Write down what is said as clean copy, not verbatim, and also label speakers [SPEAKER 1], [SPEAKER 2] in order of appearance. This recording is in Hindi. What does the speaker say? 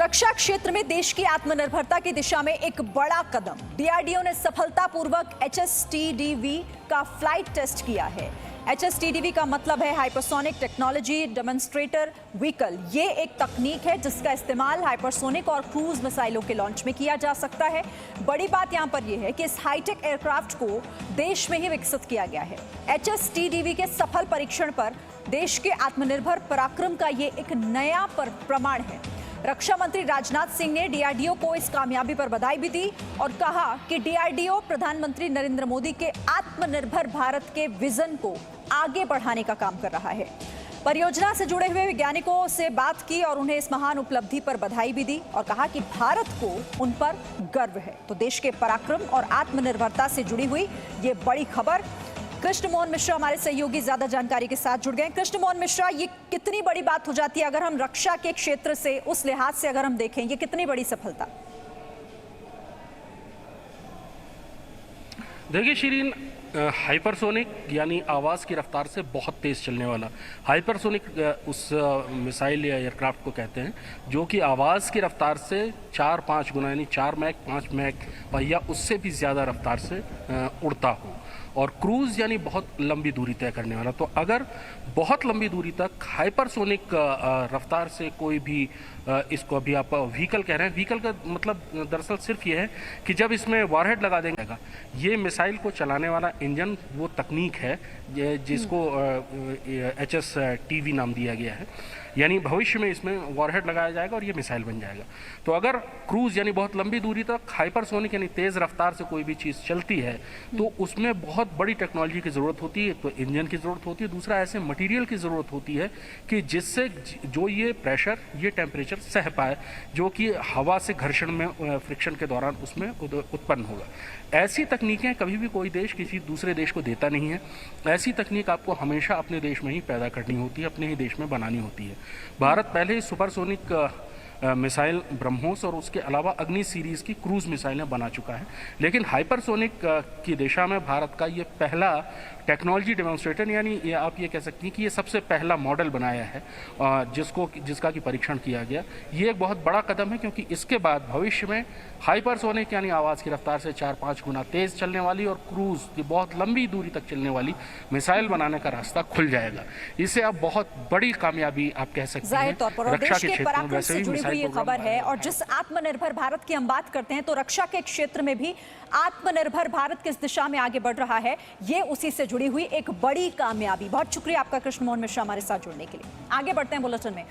[SPEAKER 1] रक्षा क्षेत्र में देश की आत्मनिर्भरता की दिशा में एक बड़ा कदम। डीआरडीओ ने सफलतापूर्वक HSTDV का फ्लाइट टेस्ट किया है। HSTDV का मतलब है हाइपरसोनिक टेक्नोलॉजी डेमोन्स्ट्रेटर व्हीकल। ये एक तकनीक है जिसका इस्तेमाल हाइपरसोनिक और क्रूज मिसाइलों के लॉन्च में किया जा सकता है। बड़ी बात यहां पर यह है कि इस हाईटेक एयरक्राफ्ट को देश में ही विकसित किया गया है। HSTDV के सफल परीक्षण पर देश के आत्मनिर्भर पराक्रम का ये एक नया प्रमाण है। रक्षा मंत्री राजनाथ सिंह ने डीआरडीओ को इस कामयाबी पर बधाई भी दी और कहा कि डीआरडीओ प्रधानमंत्री नरेंद्र मोदी के आत्मनिर्भर भारत के विजन को आगे बढ़ाने का काम कर रहा है। परियोजना से जुड़े हुए वैज्ञानिकों से बात की और उन्हें इस महान उपलब्धि पर बधाई भी दी और कहा कि भारत को उन पर गर्व है। तो देश के पराक्रम और आत्मनिर्भरता से जुड़ी हुई ये बड़ी खबर। कृष्ण मोहन मिश्रा हमारे सहयोगी ज्यादा जानकारी के साथ जुड़ गए। कृष्ण मोहन मिश्रा, ये कितनी बड़ी बात हो जाती है अगर हम रक्षा के क्षेत्र से उस लिहाज से अगर हम देखें, ये कितनी बड़ी सफलता?
[SPEAKER 2] देखिए शिरीन, हाइपरसोनिक यानी आवाज़ की रफ्तार से बहुत तेज़ चलने वाला हाइपरसोनिक उस मिसाइल या एयरक्राफ्ट को कहते हैं जो कि आवाज़ की रफ्तार से 4-5 गुना यानी 4 मैक 5 मैक या उससे भी ज़्यादा रफ्तार से उड़ता हो, और क्रूज़ यानी बहुत लंबी दूरी तय करने वाला। तो अगर बहुत लंबी दूरी तक हाइपरसोनिक रफ्तार से कोई भी इसको अभी आप व्हीकल कह रहे हैं, व्हीकल का मतलब दरअसल सिर्फ ये है कि जब इसमें वॉरहेड लगा देंगे, ये मिसाइल को चलाने वाला इंजन वो तकनीक है जिसको HSTV नाम दिया गया है। यानी भविष्य में इसमें वॉरहेड लगाया जाएगा और ये मिसाइल बन जाएगा। तो अगर क्रूज यानी बहुत लंबी दूरी तक हाइपरसोनिक यानी तेज़ रफ्तार से कोई भी चीज़ चलती है तो उसमें बहुत बड़ी टेक्नोलॉजी की ज़रूरत होती है। तो इंजन की ज़रूरत होती है, दूसरा ऐसे मटेरियल की ज़रूरत होती है कि जिससे जो ये प्रेशर ये टेम्परेचर सह पाए जो कि हवा से घर्षण में फ्रिक्शन के दौरान उसमें उत्पन्न होगा। ऐसी तकनीकें कभी भी कोई देश किसी दूसरे देश को देता नहीं है। ऐसी तकनीक आपको हमेशा अपने देश में ही पैदा करनी होती है, अपने ही देश में बनानी होती है। भारत पहले ही सुपरसोनिक मिसाइल ब्रह्मोस और उसके अलावा अग्नि सीरीज़ की क्रूज़ मिसाइलें बना चुका है, लेकिन हाइपरसोनिक की दिशा में भारत का ये पहला टेक्नोलॉजी डेमोन्स्ट्रेटर यानी ये आप ये कह सकती हैं कि ये सबसे पहला मॉडल बनाया है जिसका कि परीक्षण किया गया। ये एक बहुत बड़ा कदम है क्योंकि इसके बाद भविष्य में हाइपरसोनिक यानी आवाज़ की रफ्तार से 4-5 गुना तेज़ चलने वाली और क्रूज़ की बहुत लंबी दूरी तक चलने वाली मिसाइल बनाने का रास्ता खुल जाएगा। इसे आप बहुत बड़ी कामयाबी आप कह सकते हैं रक्षा के क्षेत्र में। वैसे भी
[SPEAKER 1] ये खबर है और जिस आत्मनिर्भर भारत की हम बात करते हैं तो रक्षा के क्षेत्र में भी आत्मनिर्भर भारत किस दिशा में आगे बढ़ रहा है, ये उसी से जुड़ी हुई एक बड़ी कामयाबी। बहुत शुक्रिया आपका कृष्ण मोहन मिश्रा हमारे साथ जुड़ने के लिए। आगे बढ़ते हैं बुलेटिन में।